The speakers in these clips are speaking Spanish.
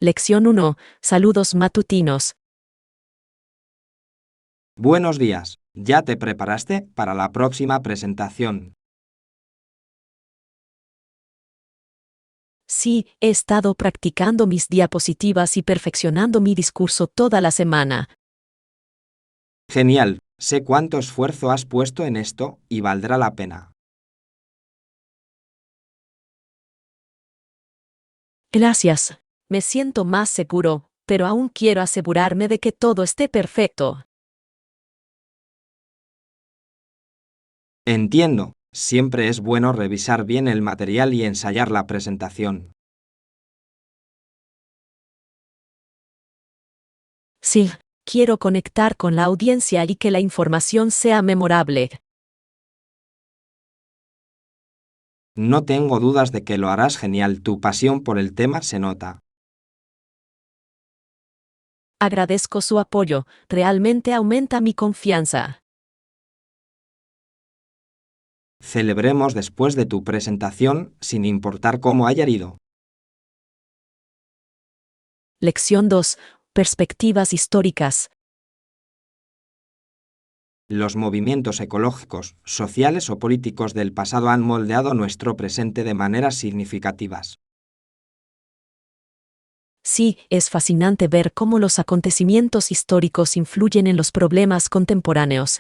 Lección 1. Saludos matutinos. Buenos días. ¿Ya te preparaste para la próxima presentación? Sí, he estado practicando mis diapositivas y perfeccionando mi discurso toda la semana. Genial. Sé cuánto esfuerzo has puesto en esto y valdrá la pena. Gracias. Me siento más seguro, pero aún quiero asegurarme de que todo esté perfecto. Entiendo. Siempre es bueno revisar bien el material y ensayar la presentación. Sí, quiero conectar con la audiencia y que la información sea memorable. No tengo dudas de que lo harás genial. Tu pasión por el tema se nota. Agradezco su apoyo, realmente aumenta mi confianza. Celebremos después de tu presentación, sin importar cómo haya ido. Lección 2. Perspectivas históricas. Los movimientos ecológicos, sociales o políticos del pasado han moldeado nuestro presente de maneras significativas. Sí, es fascinante ver cómo los acontecimientos históricos influyen en los problemas contemporáneos.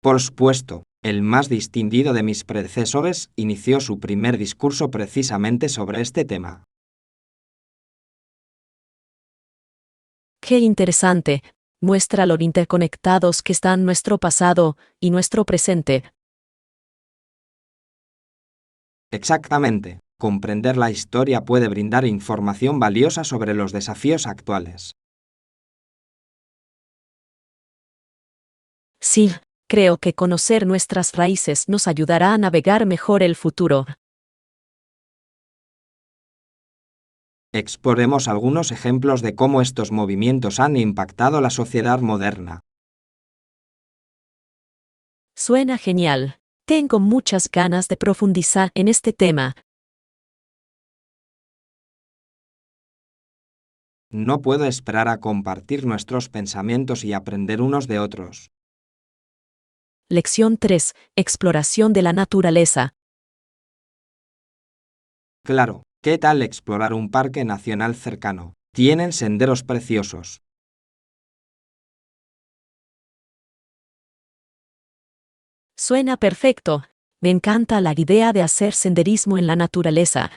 Por supuesto, el más distinguido de mis predecesores inició su primer discurso precisamente sobre este tema. Qué interesante. Muestra lo interconectados que están nuestro pasado y nuestro presente. Exactamente. Comprender la historia puede brindar información valiosa sobre los desafíos actuales. Sí, creo que conocer nuestras raíces nos ayudará a navegar mejor el futuro. Exploremos algunos ejemplos de cómo estos movimientos han impactado la sociedad moderna. Suena genial. Tengo muchas ganas de profundizar en este tema. No puedo esperar a compartir nuestros pensamientos y aprender unos de otros. Lección 3. Exploración de la naturaleza. Claro, ¿qué tal explorar un parque nacional cercano? Tienen senderos preciosos. Suena perfecto. Me encanta la idea de hacer senderismo en la naturaleza.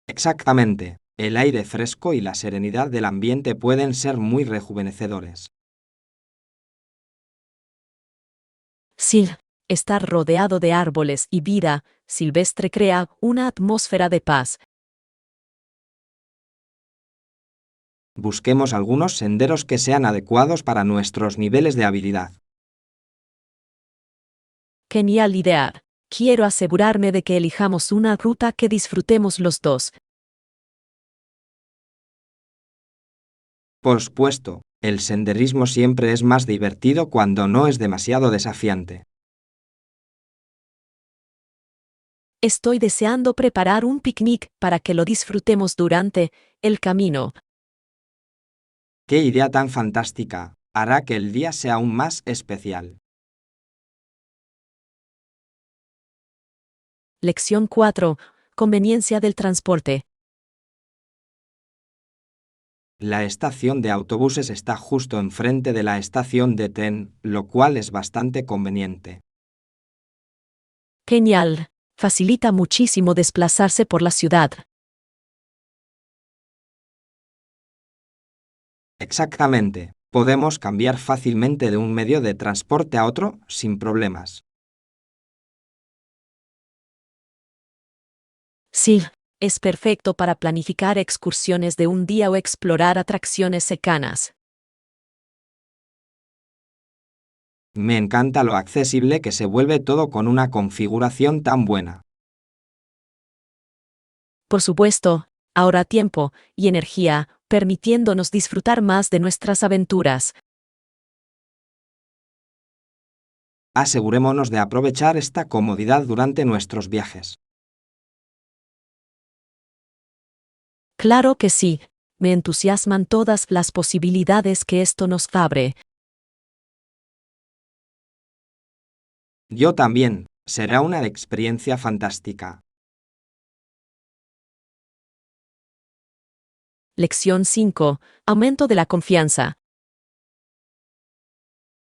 Exactamente. El aire fresco y la serenidad del ambiente pueden ser muy rejuvenecedores. Sí, estar rodeado de árboles y vida silvestre crea una atmósfera de paz. Busquemos algunos senderos que sean adecuados para nuestros niveles de habilidad. Genial idea. Quiero asegurarme de que elijamos una ruta que disfrutemos los dos. Por supuesto, el senderismo siempre es más divertido cuando no es demasiado desafiante. Estoy deseando preparar un picnic para que lo disfrutemos durante el camino. ¡Qué idea tan fantástica! Hará que el día sea aún más especial. Lección 4. Conveniencia del transporte. La estación de autobuses está justo enfrente de la estación de tren, lo cual es bastante conveniente. Genial. Facilita muchísimo desplazarse por la ciudad. Exactamente. Podemos cambiar fácilmente de un medio de transporte a otro sin problemas. Sí, es perfecto para planificar excursiones de un día o explorar atracciones cercanas. Me encanta lo accesible que se vuelve todo con una configuración tan buena. Por supuesto, ahorra tiempo y energía, permitiéndonos disfrutar más de nuestras aventuras. Asegurémonos de aprovechar esta comodidad durante nuestros viajes. Claro que sí. Me entusiasman todas las posibilidades que esto nos abre. Yo también. Será una experiencia fantástica. Lección 5. Aumento de la confianza.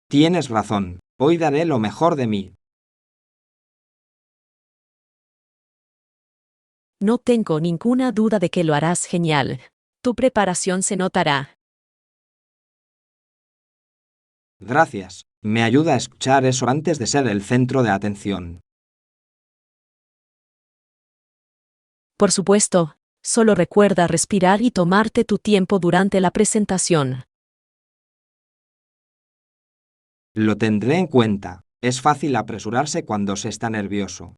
Tienes razón. Hoy daré lo mejor de mí. No tengo ninguna duda de que lo harás genial. Tu preparación se notará. Gracias. Me ayuda a escuchar eso antes de ser el centro de atención. Por supuesto, solo recuerda respirar y tomarte tu tiempo durante la presentación. Lo tendré en cuenta. Es fácil apresurarse cuando se está nervioso.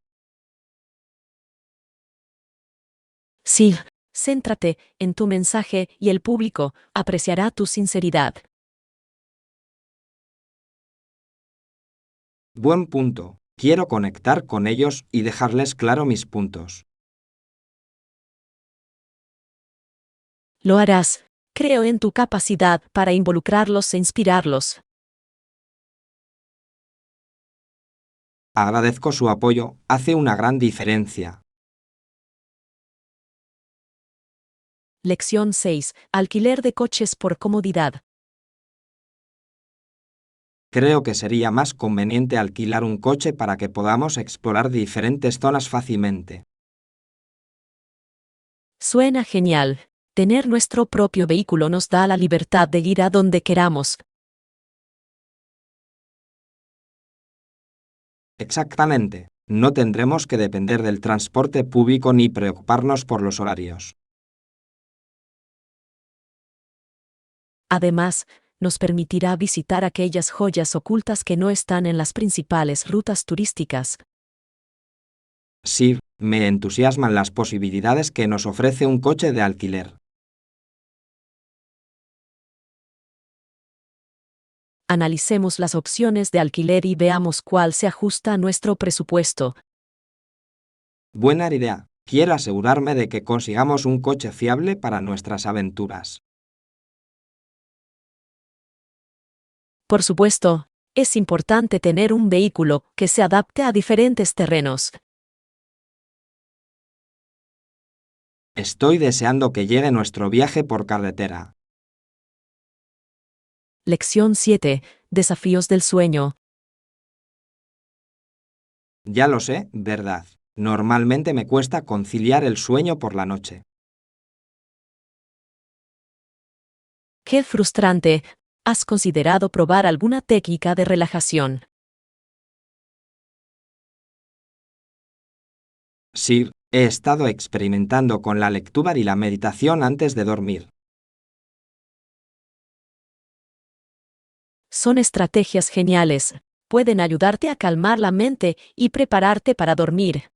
Sí, céntrate en tu mensaje y el público apreciará tu sinceridad. Buen punto. Quiero conectar con ellos y dejarles claro mis puntos. Lo harás. Creo en tu capacidad para involucrarlos e inspirarlos. Agradezco su apoyo, hace una gran diferencia. Lección 6. Alquiler de coches por comodidad. Creo que sería más conveniente alquilar un coche para que podamos explorar diferentes zonas fácilmente. Suena genial. Tener nuestro propio vehículo nos da la libertad de ir a donde queramos. Exactamente. No tendremos que depender del transporte público ni preocuparnos por los horarios. Además, nos permitirá visitar aquellas joyas ocultas que no están en las principales rutas turísticas. Sí, me entusiasman las posibilidades que nos ofrece un coche de alquiler. Analicemos las opciones de alquiler y veamos cuál se ajusta a nuestro presupuesto. Buena idea. Quiero asegurarme de que consigamos un coche fiable para nuestras aventuras. Por supuesto, es importante tener un vehículo que se adapte a diferentes terrenos. Estoy deseando que llegue nuestro viaje por carretera. Lección 7. Desafíos del sueño. Ya lo sé, ¿verdad? Normalmente me cuesta conciliar el sueño por la noche. Qué frustrante. ¿Has considerado probar alguna técnica de relajación? Sí, he estado experimentando con la lectura y la meditación antes de dormir. Son estrategias geniales. Pueden ayudarte a calmar la mente y prepararte para dormir.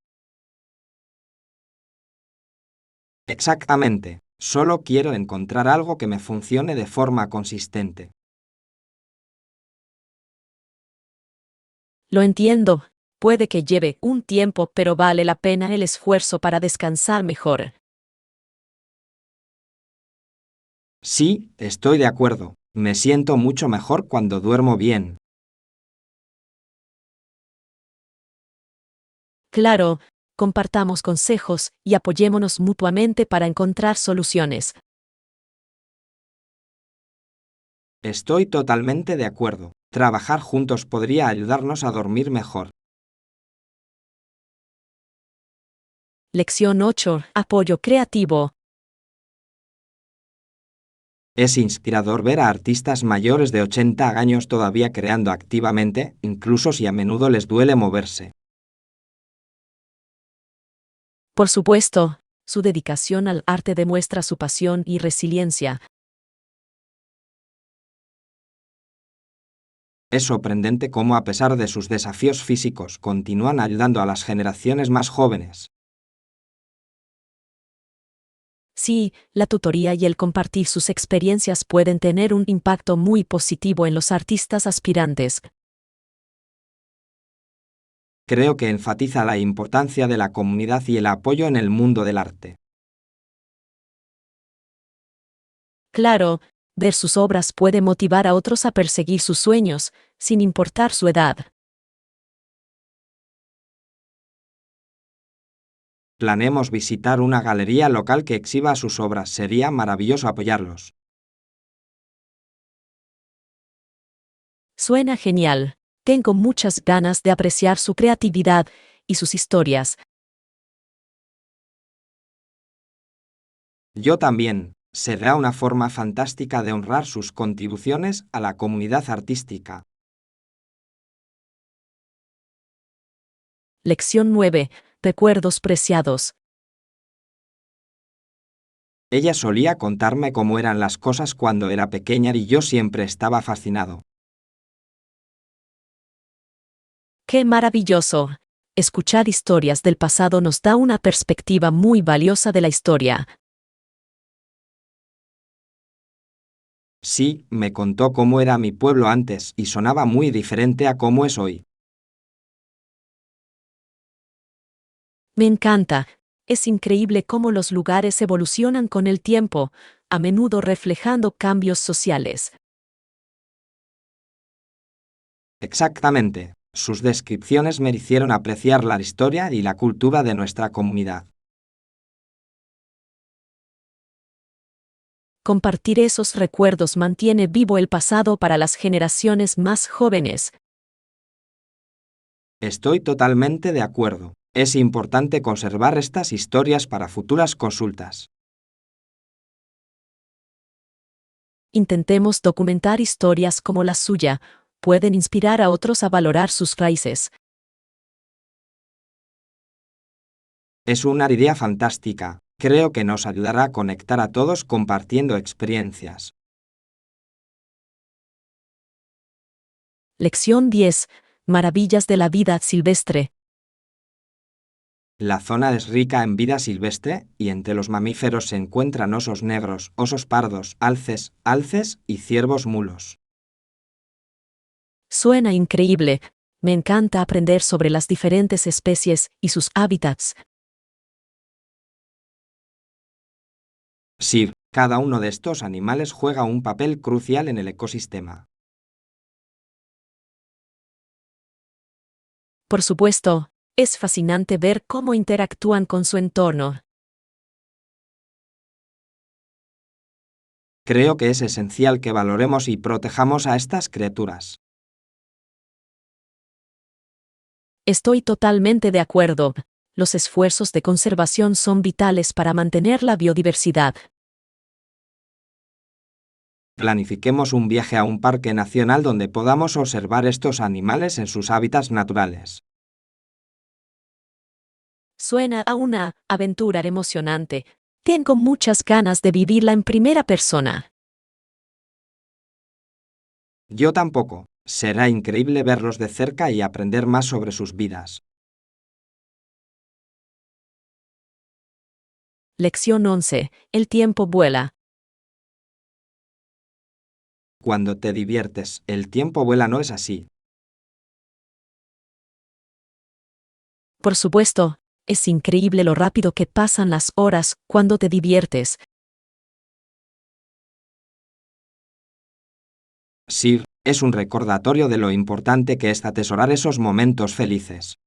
Exactamente. Solo quiero encontrar algo que me funcione de forma consistente. Lo entiendo. Puede que lleve un tiempo, pero vale la pena el esfuerzo para descansar mejor. Sí, estoy de acuerdo. Me siento mucho mejor cuando duermo bien. Claro, compartamos consejos y apoyémonos mutuamente para encontrar soluciones. Estoy totalmente de acuerdo. Trabajar juntos podría ayudarnos a dormir mejor. Lección 8. Apoyo creativo. Es inspirador ver a artistas mayores de 80 años todavía creando activamente, incluso si a menudo les duele moverse. Por supuesto, su dedicación al arte demuestra su pasión y resiliencia. Es sorprendente cómo a pesar de sus desafíos físicos continúan ayudando a las generaciones más jóvenes. Sí, la tutoría y el compartir sus experiencias pueden tener un impacto muy positivo en los artistas aspirantes. Creo que enfatiza la importancia de la comunidad y el apoyo en el mundo del arte. Claro, ver sus obras puede motivar a otros a perseguir sus sueños, sin importar su edad. Planeemos visitar una galería local que exhiba sus obras. Sería maravilloso apoyarlos. Suena genial. Tengo muchas ganas de apreciar su creatividad y sus historias. Yo también. Será una forma fantástica de honrar sus contribuciones a la comunidad artística. Lección 9. Recuerdos preciados. Ella solía contarme cómo eran las cosas cuando era pequeña y yo siempre estaba fascinado. ¡Qué maravilloso! Escuchar historias del pasado nos da una perspectiva muy valiosa de la historia. Sí, me contó cómo era mi pueblo antes y sonaba muy diferente a cómo es hoy. Me encanta. Es increíble cómo los lugares evolucionan con el tiempo, a menudo reflejando cambios sociales. Exactamente. Sus descripciones me hicieron apreciar la historia y la cultura de nuestra comunidad. Compartir esos recuerdos mantiene vivo el pasado para las generaciones más jóvenes. Estoy totalmente de acuerdo. Es importante conservar estas historias para futuras consultas. Intentemos documentar historias como la suya. Pueden inspirar a otros a valorar sus raíces. Es una idea fantástica. Creo que nos ayudará a conectar a todos compartiendo experiencias. Lección 10. Maravillas de la vida silvestre. La zona es rica en vida silvestre y entre los mamíferos se encuentran osos negros, osos pardos, alces y ciervos mulos. Suena increíble. Me encanta aprender sobre las diferentes especies y sus hábitats. Sí, cada uno de estos animales juega un papel crucial en el ecosistema. Por supuesto, es fascinante ver cómo interactúan con su entorno. Creo que es esencial que valoremos y protejamos a estas criaturas. Estoy totalmente de acuerdo. Los esfuerzos de conservación son vitales para mantener la biodiversidad. Planifiquemos un viaje a un parque nacional donde podamos observar estos animales en sus hábitats naturales. Suena a una aventura emocionante. Tengo muchas ganas de vivirla en primera persona. Yo tampoco. Será increíble verlos de cerca y aprender más sobre sus vidas. Lección 11. El tiempo vuela. Cuando te diviertes, el tiempo vuela, ¿no es así? Por supuesto, es increíble lo rápido que pasan las horas cuando te diviertes. Sí, es un recordatorio de lo importante que es atesorar esos momentos felices.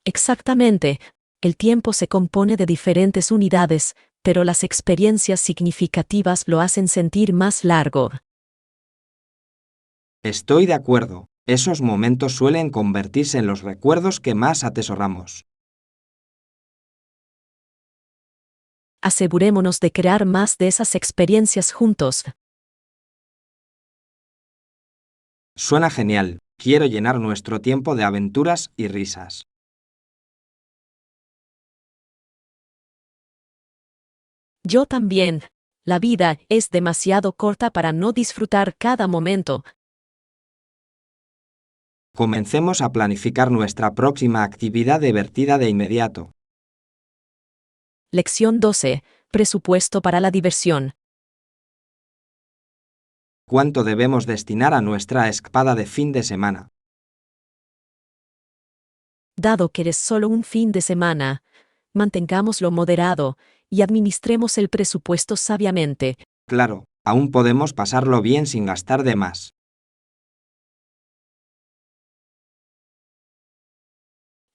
Exactamente. El tiempo se compone de diferentes unidades, pero las experiencias significativas lo hacen sentir más largo. Estoy de acuerdo. Esos momentos suelen convertirse en los recuerdos que más atesoramos. Asegurémonos de crear más de esas experiencias juntos. Suena genial. Quiero llenar nuestro tiempo de aventuras y risas. Yo también. La vida es demasiado corta para no disfrutar cada momento. Comencemos a planificar nuestra próxima actividad divertida de inmediato. Lección 12. Presupuesto para la diversión. ¿Cuánto debemos destinar a nuestra escapada de fin de semana? Dado que es solo un fin de semana, mantengámoslo moderado y administremos el presupuesto sabiamente. Claro, aún podemos pasarlo bien sin gastar de más.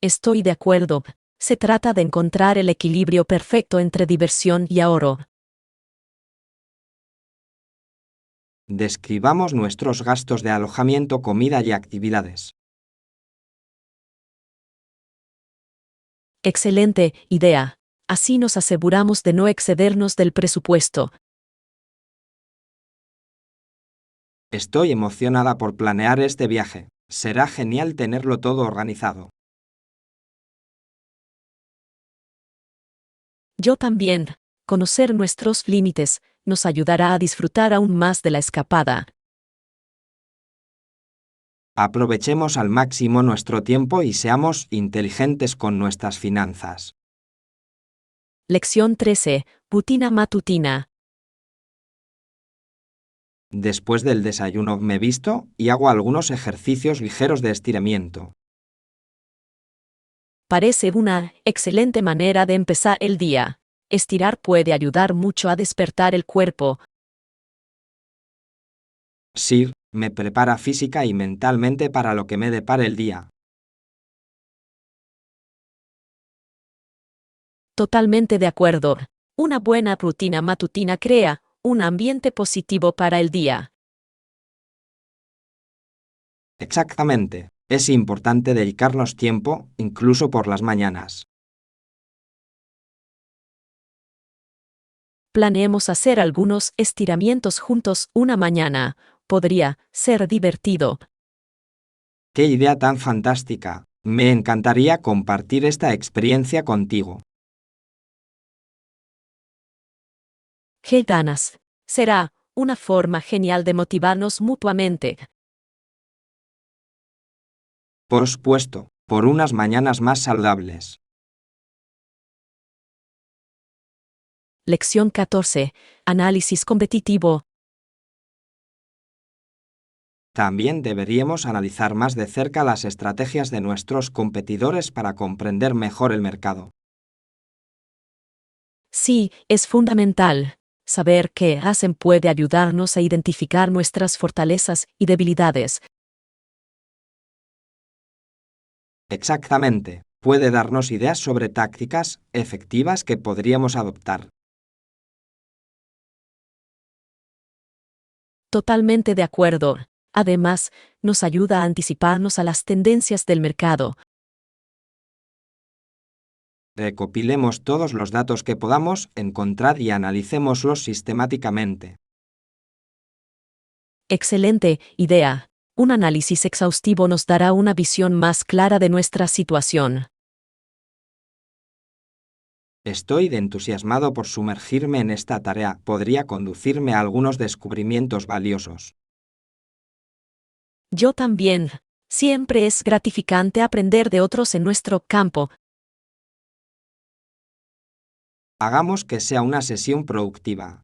Estoy de acuerdo. Se trata de encontrar el equilibrio perfecto entre diversión y ahorro. Describamos nuestros gastos de alojamiento, comida y actividades. Excelente idea. Así nos aseguramos de no excedernos del presupuesto. Estoy emocionada por planear este viaje. Será genial tenerlo todo organizado. Yo también. Conocer nuestros límites nos ayudará a disfrutar aún más de la escapada. Aprovechemos al máximo nuestro tiempo y seamos inteligentes con nuestras finanzas. Lección 13. Rutina matutina. Después del desayuno me visto y hago algunos ejercicios ligeros de estiramiento. Parece una excelente manera de empezar el día. Estirar puede ayudar mucho a despertar el cuerpo. Sí, me prepara física y mentalmente para lo que me depare el día. Totalmente de acuerdo. Una buena rutina matutina crea un ambiente positivo para el día. Exactamente. Es importante dedicarnos tiempo, incluso por las mañanas. Planeemos hacer algunos estiramientos juntos una mañana. Podría ser divertido. ¡Qué idea tan fantástica! Me encantaría compartir esta experiencia contigo. ¡Qué ganas! Será una forma genial de motivarnos mutuamente. Por supuesto, por unas mañanas más saludables. Lección 14. Análisis competitivo. También deberíamos analizar más de cerca las estrategias de nuestros competidores para comprender mejor el mercado. Sí, es fundamental. Saber qué hacen puede ayudarnos a identificar nuestras fortalezas y debilidades. Exactamente. Puede darnos ideas sobre tácticas efectivas que podríamos adoptar. Totalmente de acuerdo. Además, nos ayuda a anticiparnos a las tendencias del mercado. Recopilemos todos los datos que podamos encontrar y analicémoslos sistemáticamente. Excelente idea. Un análisis exhaustivo nos dará una visión más clara de nuestra situación. Estoy entusiasmado por sumergirme en esta tarea. Podría conducirme a algunos descubrimientos valiosos. Yo también. Siempre es gratificante aprender de otros en nuestro campo. Hagamos que sea una sesión productiva.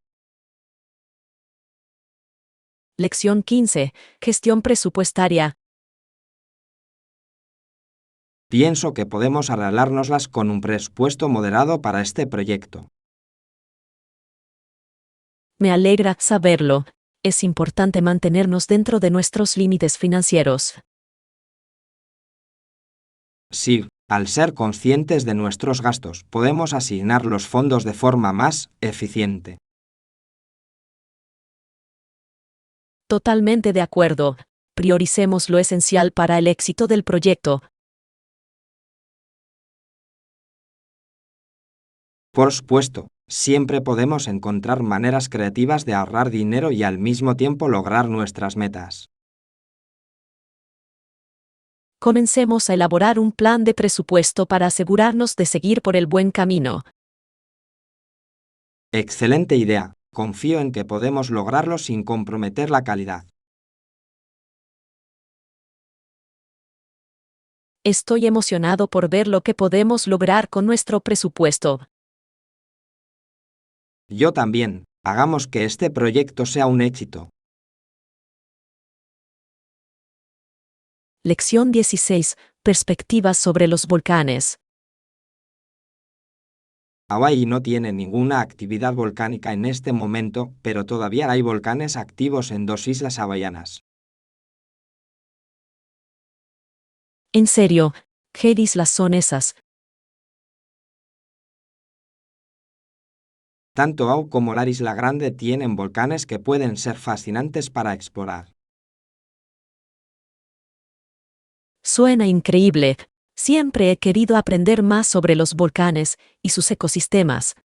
Lección 15. Gestión presupuestaria. Pienso que podemos arreglárnoslas con un presupuesto moderado para este proyecto. Me alegra saberlo. Es importante mantenernos dentro de nuestros límites financieros. Sí, al ser conscientes de nuestros gastos, podemos asignar los fondos de forma más eficiente. Totalmente de acuerdo. Prioricemos lo esencial para el éxito del proyecto. Por supuesto, siempre podemos encontrar maneras creativas de ahorrar dinero y al mismo tiempo lograr nuestras metas. Comencemos a elaborar un plan de presupuesto para asegurarnos de seguir por el buen camino. Excelente idea. Confío en que podemos lograrlo sin comprometer la calidad. Estoy emocionado por ver lo que podemos lograr con nuestro presupuesto. Yo también. Hagamos que este proyecto sea un éxito. Lección 16. Perspectivas sobre los volcanes. Hawái no tiene ninguna actividad volcánica en este momento, pero todavía hay volcanes activos en 2 islas hawaianas. En serio, ¿qué islas son esas? Tanto Oahu como la Isla Grande tienen volcanes que pueden ser fascinantes para explorar. Suena increíble. Siempre he querido aprender más sobre los volcanes y sus ecosistemas.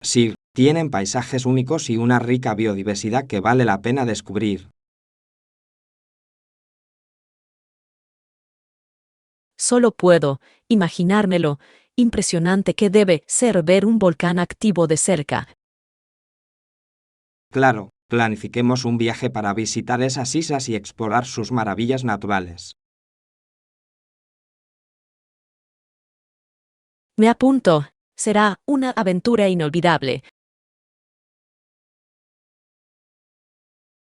Sí, tienen paisajes únicos y una rica biodiversidad que vale la pena descubrir. Solo puedo imaginármelo. Impresionante que debe ser ver un volcán activo de cerca. Claro, planifiquemos un viaje para visitar esas islas y explorar sus maravillas naturales. Me apunto. Será una aventura inolvidable.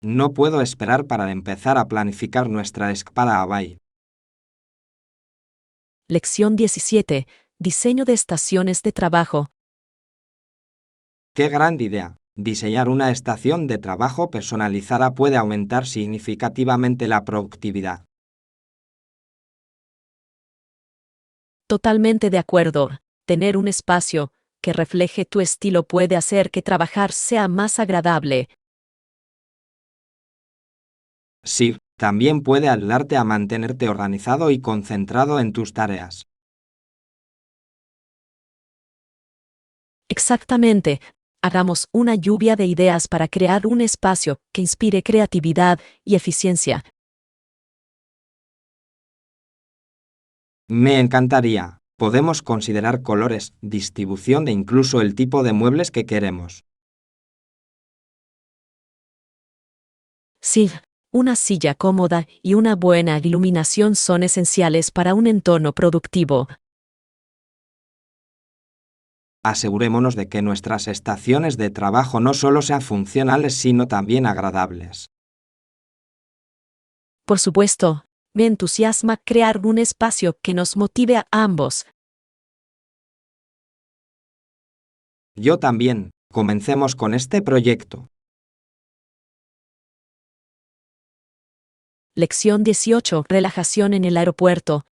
No puedo esperar para empezar a planificar nuestra escapada a Hawái. Lección 17. Diseño de estaciones de trabajo. ¡Qué gran idea! Diseñar una estación de trabajo personalizada puede aumentar significativamente la productividad. Totalmente de acuerdo. Tener un espacio que refleje tu estilo puede hacer que trabajar sea más agradable. Sí, también puede ayudarte a mantenerte organizado y concentrado en tus tareas. Exactamente. Hagamos una lluvia de ideas para crear un espacio que inspire creatividad y eficiencia. Me encantaría. Podemos considerar colores, distribución e incluso el tipo de muebles que queremos. Sí, una silla cómoda y una buena iluminación son esenciales para un entorno productivo. Asegurémonos de que nuestras estaciones de trabajo no solo sean funcionales sino también agradables. Por supuesto, me entusiasma crear un espacio que nos motive a ambos. Yo también. Comencemos con este proyecto. Lección 18. Relajación en el aeropuerto.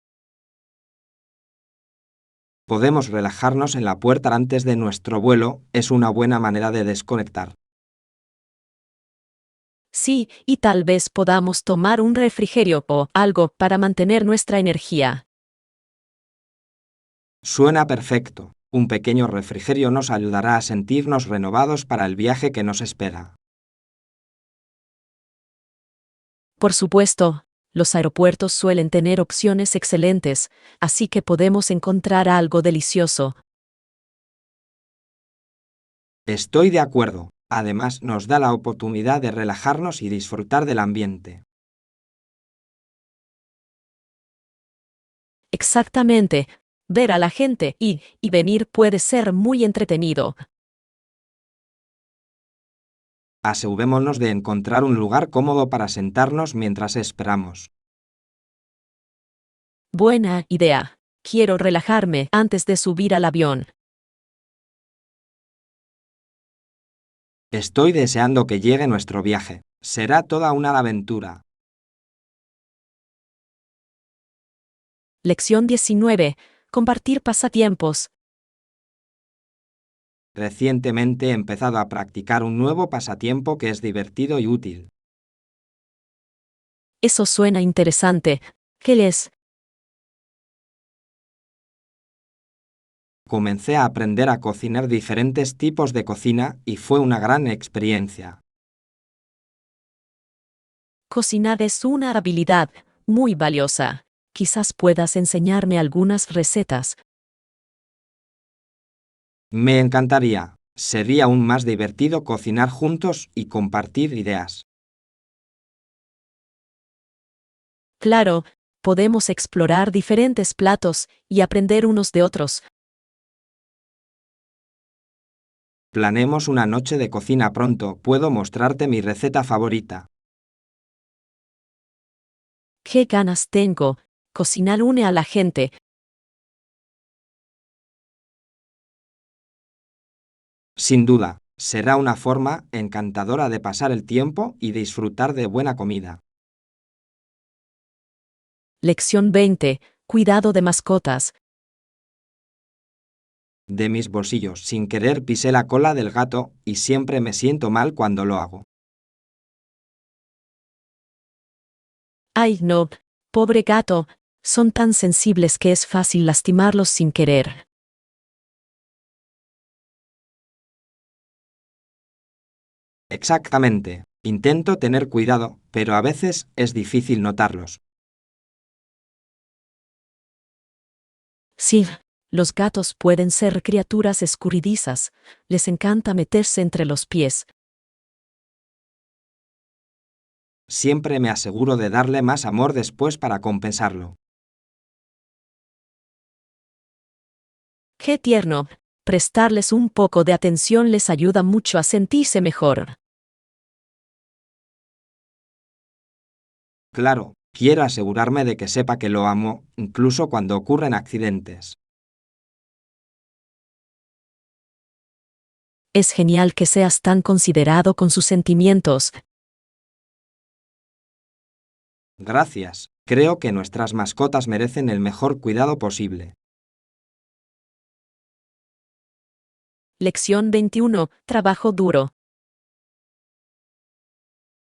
Podemos relajarnos en la puerta antes de nuestro vuelo, es una buena manera de desconectar. Sí, y tal vez podamos tomar un refrigerio o algo para mantener nuestra energía. Suena perfecto. Un pequeño refrigerio nos ayudará a sentirnos renovados para el viaje que nos espera. Por supuesto, los aeropuertos suelen tener opciones excelentes, así que podemos encontrar algo delicioso. Estoy de acuerdo. Además, nos da la oportunidad de relajarnos y disfrutar del ambiente. Exactamente. Ver a la gente y venir puede ser muy entretenido. Asegurémonos de encontrar un lugar cómodo para sentarnos mientras esperamos. Buena idea. Quiero relajarme antes de subir al avión. Estoy deseando que llegue nuestro viaje. Será toda una aventura. Lección 19. Compartir pasatiempos. Recientemente he empezado a practicar un nuevo pasatiempo que es divertido y útil. Eso suena interesante. ¿Qué es? Comencé a aprender a cocinar diferentes tipos de cocina y fue una gran experiencia. Cocinar es una habilidad muy valiosa. Quizás puedas enseñarme algunas recetas. Me encantaría. Sería aún más divertido cocinar juntos y compartir ideas. Claro, podemos explorar diferentes platos y aprender unos de otros. Planeemos una noche de cocina pronto. Puedo mostrarte mi receta favorita. ¿Qué ganas tengo? Cocinar une a la gente. Sin duda, será una forma encantadora de pasar el tiempo y disfrutar de buena comida. Lección 20. Cuidado de mascotas. De mis bolsillos, sin querer pisé la cola del gato y siempre me siento mal cuando lo hago. Ay, no. Pobre gato. Son tan sensibles que es fácil lastimarlos sin querer. Exactamente. Intento tener cuidado, pero a veces es difícil notarlos. Sí, los gatos pueden ser criaturas escurridizas. Les encanta meterse entre los pies. Siempre me aseguro de darle más amor después para compensarlo. ¡Qué tierno! Prestarles un poco de atención les ayuda mucho a sentirse mejor. Claro, quiero asegurarme de que sepa que lo amo, incluso cuando ocurren accidentes. Es genial que seas tan considerado con sus sentimientos. Gracias. Creo que nuestras mascotas merecen el mejor cuidado posible. Lección 21. Trabajo duro.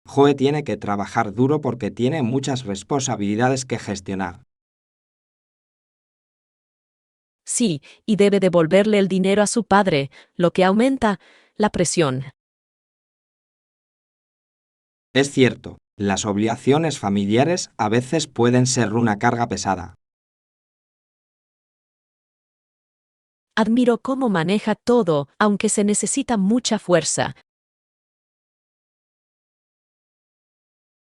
Joe tiene que trabajar duro porque tiene muchas responsabilidades que gestionar. Sí, y debe devolverle el dinero a su padre, lo que aumenta la presión. Es cierto, las obligaciones familiares a veces pueden ser una carga pesada. Admiro cómo maneja todo, aunque se necesita mucha fuerza.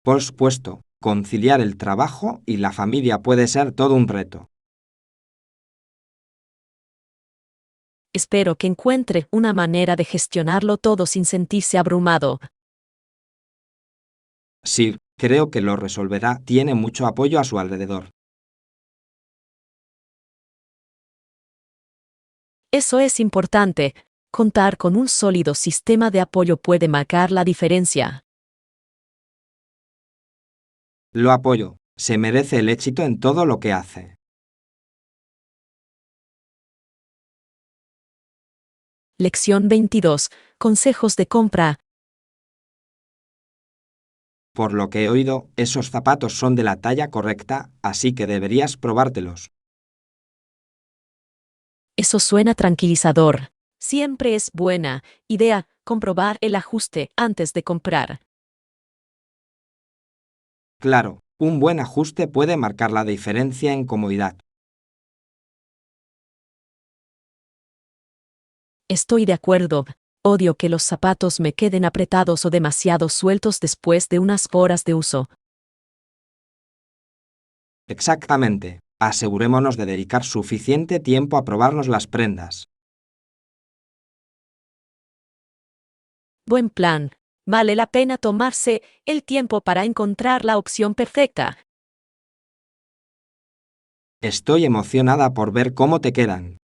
Por supuesto, conciliar el trabajo y la familia puede ser todo un reto. Espero que encuentre una manera de gestionarlo todo sin sentirse abrumado. Sí, creo que lo resolverá, tiene mucho apoyo a su alrededor. Eso es importante. Contar con un sólido sistema de apoyo puede marcar la diferencia. Lo apoyo, se merece el éxito en todo lo que hace. Lección 22. Consejos de compra. Por lo que he oído, esos zapatos son de la talla correcta, así que deberías probártelos. Eso suena tranquilizador. Siempre es buena idea comprobar el ajuste antes de comprar. Claro, un buen ajuste puede marcar la diferencia en comodidad. Estoy de acuerdo. Odio que los zapatos me queden apretados o demasiado sueltos después de unas horas de uso. Exactamente. Asegurémonos de dedicar suficiente tiempo a probarnos las prendas. Buen plan. Vale la pena tomarse el tiempo para encontrar la opción perfecta. Estoy emocionada por ver cómo te quedan.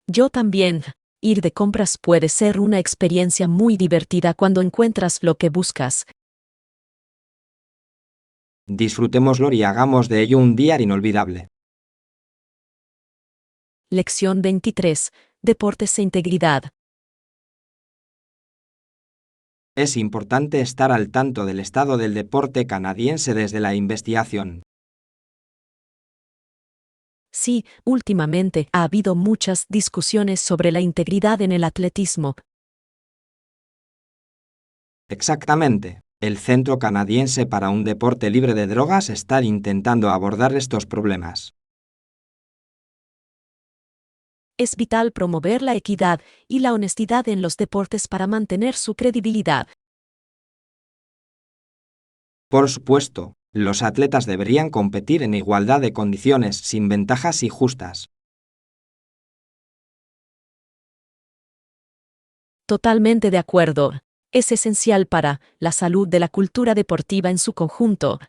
Yo también. Ir de compras puede ser una experiencia muy divertida cuando encuentras lo que buscas. Disfrutémoslo y hagamos de ello un día inolvidable. Lección 23. Deportes e integridad. Es importante estar al tanto del estado del deporte canadiense desde la investigación. Sí, últimamente ha habido muchas discusiones sobre la integridad en el atletismo. Exactamente. El Centro Canadiense para un Deporte Libre de Drogas está intentando abordar estos problemas. Es vital promover la equidad y la honestidad en los deportes para mantener su credibilidad. Por supuesto, los atletas deberían competir en igualdad de condiciones, sin ventajas injustas. Totalmente de acuerdo. Es esencial para la salud de la cultura deportiva en su conjunto.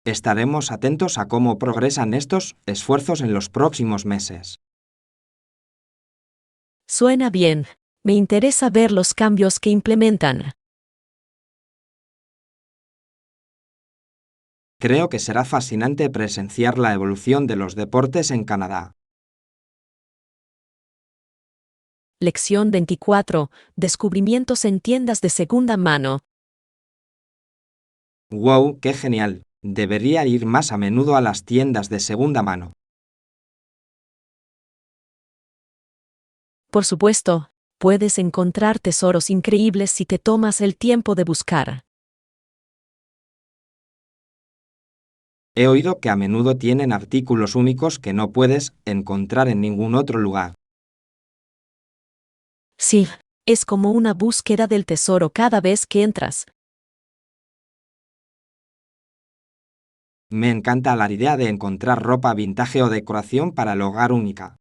Estaremos atentos a cómo progresan estos esfuerzos en los próximos meses. Suena bien. Me interesa ver los cambios que implementan. Creo que será fascinante presenciar la evolución de los deportes en Canadá. Lección 24. Descubrimientos en tiendas de segunda mano. ¡Wow! ¡Qué genial! Debería ir más a menudo a las tiendas de segunda mano. Por supuesto, puedes encontrar tesoros increíbles si te tomas el tiempo de buscar. He oído que a menudo tienen artículos únicos que no puedes encontrar en ningún otro lugar. Sí, es como una búsqueda del tesoro cada vez que entras. Me encanta la idea de encontrar ropa vintage o decoración para el hogar única.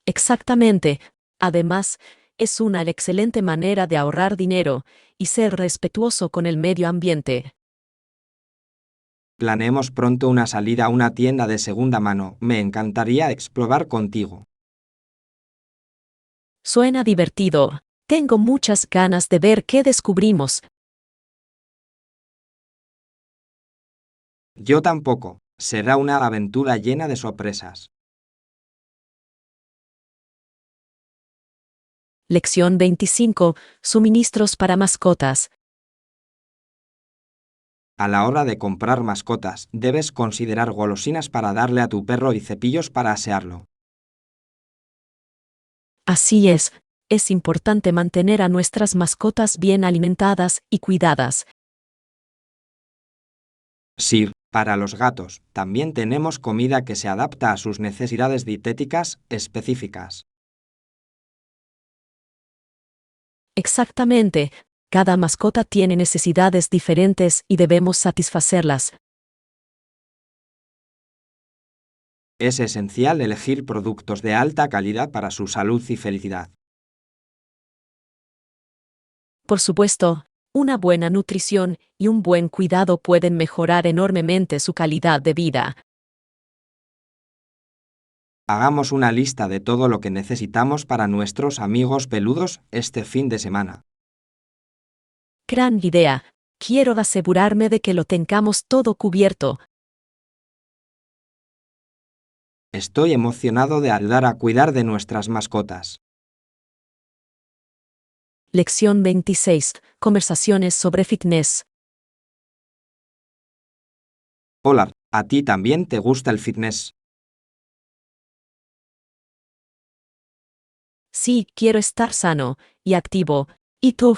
Exactamente. Además, es una excelente manera de ahorrar dinero y ser respetuoso con el medio ambiente. Planeemos pronto una salida a una tienda de segunda mano. Me encantaría explorar contigo. Suena divertido. Tengo muchas ganas de ver qué descubrimos. Yo tampoco. Será una aventura llena de sorpresas. Lección 25. Suministros para mascotas. A la hora de comprar mascotas, debes considerar golosinas para darle a tu perro y cepillos para asearlo. Así es. Es importante mantener a nuestras mascotas bien alimentadas y cuidadas. Sí, para los gatos, también tenemos comida que se adapta a sus necesidades dietéticas específicas. Exactamente. Cada mascota tiene necesidades diferentes y debemos satisfacerlas. Es esencial elegir productos de alta calidad para su salud y felicidad. Por supuesto, una buena nutrición y un buen cuidado pueden mejorar enormemente su calidad de vida. Hagamos una lista de todo lo que necesitamos para nuestros amigos peludos este fin de semana. Gran idea. Quiero asegurarme de que lo tengamos todo cubierto. Estoy emocionado de ayudar a cuidar de nuestras mascotas. Lección 26. Conversaciones sobre fitness. Hola, ¿a ti también te gusta el fitness? Sí, quiero estar sano y activo. ¿Y tú?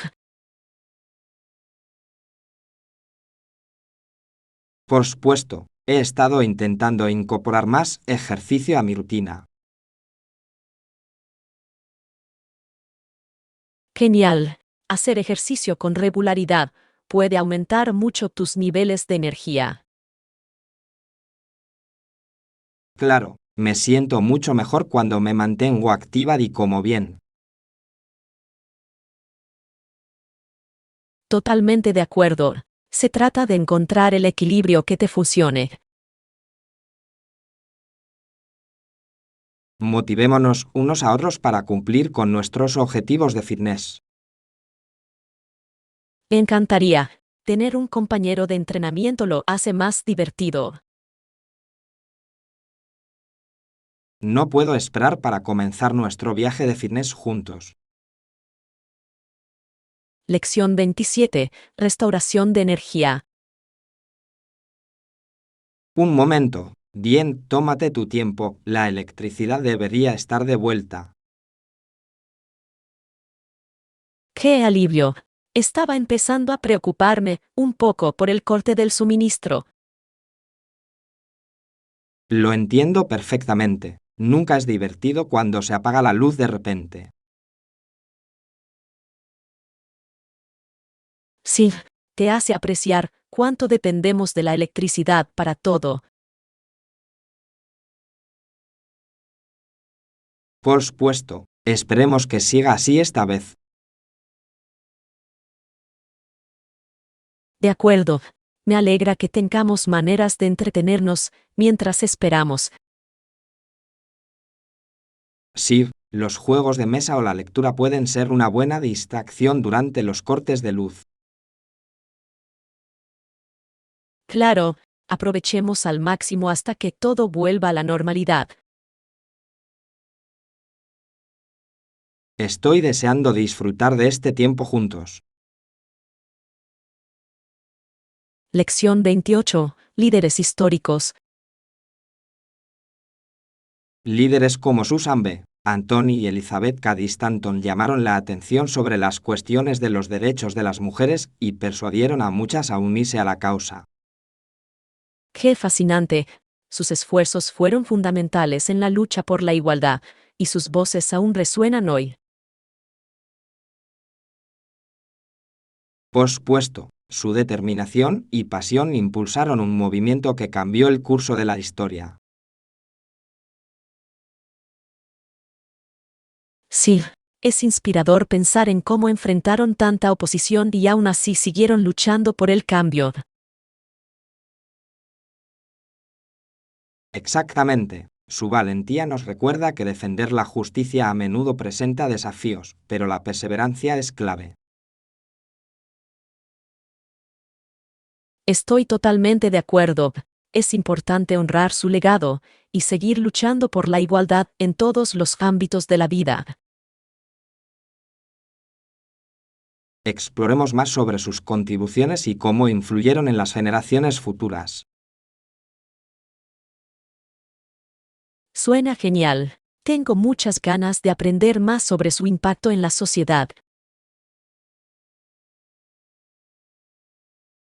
Por supuesto, he estado intentando incorporar más ejercicio a mi rutina. Genial. Hacer ejercicio con regularidad puede aumentar mucho tus niveles de energía. Claro, me siento mucho mejor cuando me mantengo activa y como bien. Totalmente de acuerdo. Se trata de encontrar el equilibrio que te funcione. Motivémonos unos a otros para cumplir con nuestros objetivos de fitness. Me encantaría. Tener un compañero de entrenamiento lo hace más divertido. No puedo esperar para comenzar nuestro viaje de fitness juntos. Lección 27. Restauración de energía. Un momento. Bien, tómate tu tiempo, la electricidad debería estar de vuelta. ¡Qué alivio! Estaba empezando a preocuparme un poco por el corte del suministro. Lo entiendo perfectamente. Nunca es divertido cuando se apaga la luz de repente. Sí, te hace apreciar cuánto dependemos de la electricidad para todo. Por supuesto, esperemos que siga así esta vez. De acuerdo. Me alegra que tengamos maneras de entretenernos mientras esperamos. Sí, los juegos de mesa o la lectura pueden ser una buena distracción durante los cortes de luz. Claro, aprovechemos al máximo hasta que todo vuelva a la normalidad. Estoy deseando disfrutar de este tiempo juntos. Lección 28. Líderes históricos. Líderes como Susan B. Anthony y Elizabeth Cady Stanton llamaron la atención sobre las cuestiones de los derechos de las mujeres y persuadieron a muchas a unirse a la causa. ¡Qué fascinante! Sus esfuerzos fueron fundamentales en la lucha por la igualdad, y sus voces aún resuenan hoy. Por supuesto, su determinación y pasión impulsaron un movimiento que cambió el curso de la historia. Sí, es inspirador pensar en cómo enfrentaron tanta oposición y aún así siguieron luchando por el cambio. Exactamente. Su valentía nos recuerda que defender la justicia a menudo presenta desafíos, pero la perseverancia es clave. Estoy totalmente de acuerdo. Es importante honrar su legado y seguir luchando por la igualdad en todos los ámbitos de la vida. Exploremos más sobre sus contribuciones y cómo influyeron en las generaciones futuras. Suena genial. Tengo muchas ganas de aprender más sobre su impacto en la sociedad.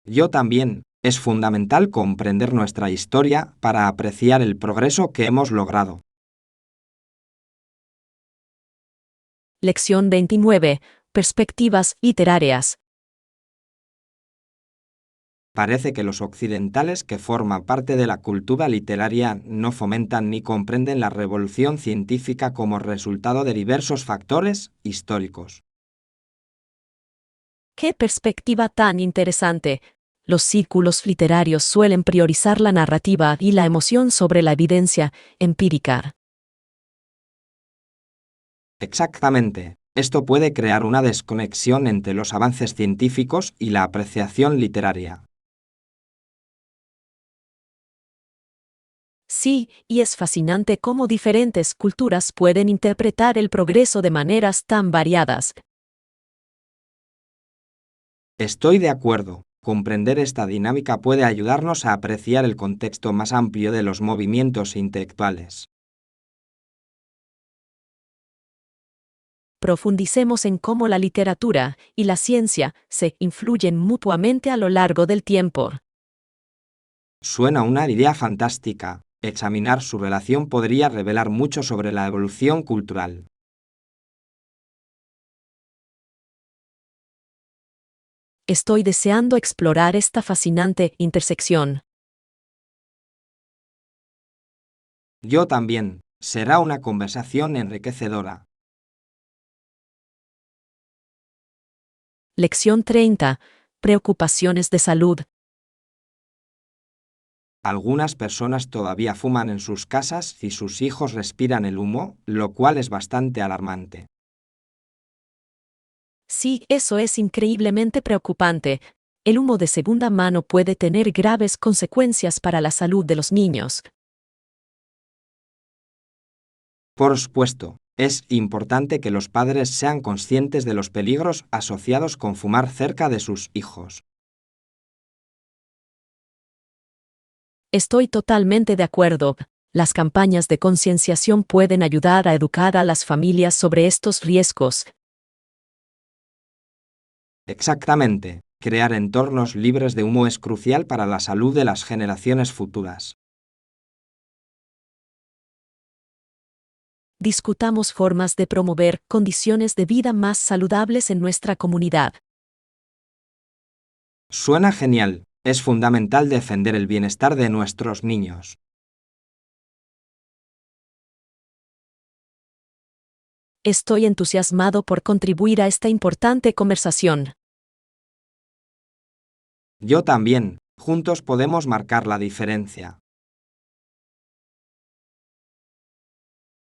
Yo también. Es fundamental comprender nuestra historia para apreciar el progreso que hemos logrado. Lección 29. Perspectivas literarias. Parece que los occidentales que forman parte de la cultura literaria no fomentan ni comprenden la revolución científica como resultado de diversos factores históricos. ¡Qué perspectiva tan interesante! Los círculos literarios suelen priorizar la narrativa y la emoción sobre la evidencia empírica. Exactamente. Esto puede crear una desconexión entre los avances científicos y la apreciación literaria. Sí, y es fascinante cómo diferentes culturas pueden interpretar el progreso de maneras tan variadas. Estoy de acuerdo. Comprender esta dinámica puede ayudarnos a apreciar el contexto más amplio de los movimientos intelectuales. Profundicemos en cómo la literatura y la ciencia se influyen mutuamente a lo largo del tiempo. Suena una idea fantástica. Examinar su relación podría revelar mucho sobre la evolución cultural. Estoy deseando explorar esta fascinante intersección. Yo también. Será una conversación enriquecedora. Lección 30. Preocupaciones de salud. Algunas personas todavía fuman en sus casas y sus hijos respiran el humo, lo cual es bastante alarmante. Sí, eso es increíblemente preocupante. El humo de segunda mano puede tener graves consecuencias para la salud de los niños. Por supuesto, es importante que los padres sean conscientes de los peligros asociados con fumar cerca de sus hijos. Estoy totalmente de acuerdo. Las campañas de concienciación pueden ayudar a educar a las familias sobre estos riesgos. Exactamente. Crear entornos libres de humo es crucial para la salud de las generaciones futuras. Discutamos formas de promover condiciones de vida más saludables en nuestra comunidad. Suena genial. Es fundamental defender el bienestar de nuestros niños. Estoy entusiasmado por contribuir a esta importante conversación. Yo también, juntos podemos marcar la diferencia.